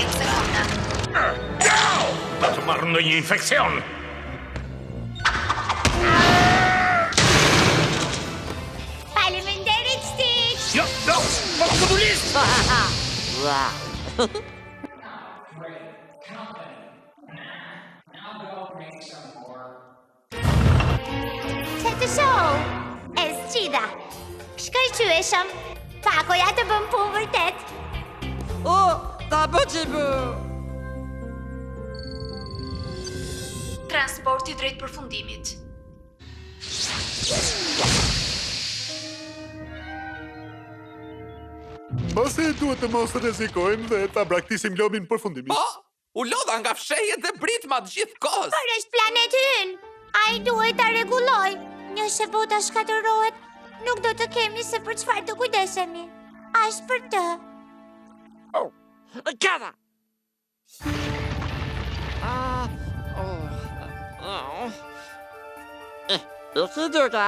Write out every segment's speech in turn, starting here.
30 sekonda. Do të marrë ndonjë infekcion. Faleminderit, Stitch! Jo, mokulis! Që të show? E zgjida. Shkëlqyeshëm. Pakoja të bën punë vërtet. Ta bëgjibë! Transporti drejt përfundimit. Mose duhet të mos rrezikojmë dhe ta braktisim lobin përfundimit. U lodha nga fshehjet dhe britma të gjithë kohës. Por është planeti ynë. Ai duhet ta rregulloj. Nëse bota shkatërrohet, nuk do të kemi se për çfarë të kujdesemi. As për të. Kada! Të dërta.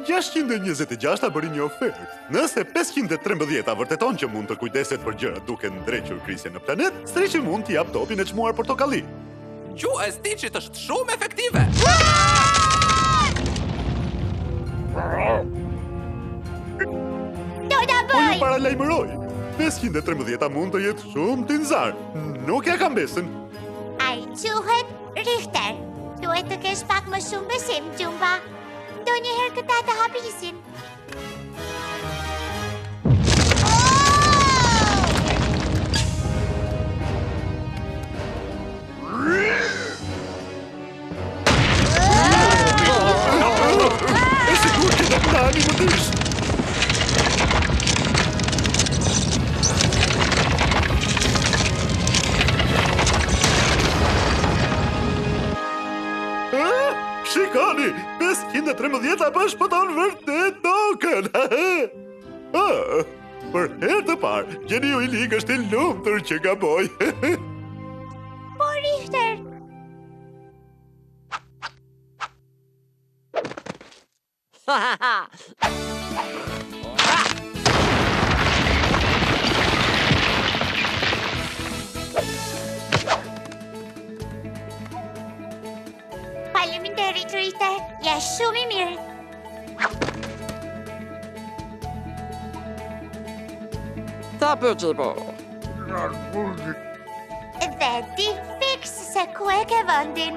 626 bëri një ofertë. Nëse 513 vërteton që mund të kujdeset për gjërat duke ndrequr krisjen në planet, Stitchi mund t'i jap topin e çmuar portokalli. Gjuha e Stitchit është shumë efektive. Do ta Po ju bëj. paralajmëroj. 513 mund të jetë shumë tinzar. Nuk ja kam besën. Ai quhet Richter. Duhet të kesh pak më shumë besim, Gjumba. Ndonjëherë këta të hapisin. E sigur që do të ndani më tysh. Shikoni, 513 bashkëputon vërtet tokën. Për herë të parë, gjeniu i ligë është i lumtur që gaboj. Po Richter. Faleminderit, Richter. Je shumë i mirë. Ta bëgjibë. Dhe ti fiks se ku e ke vendin.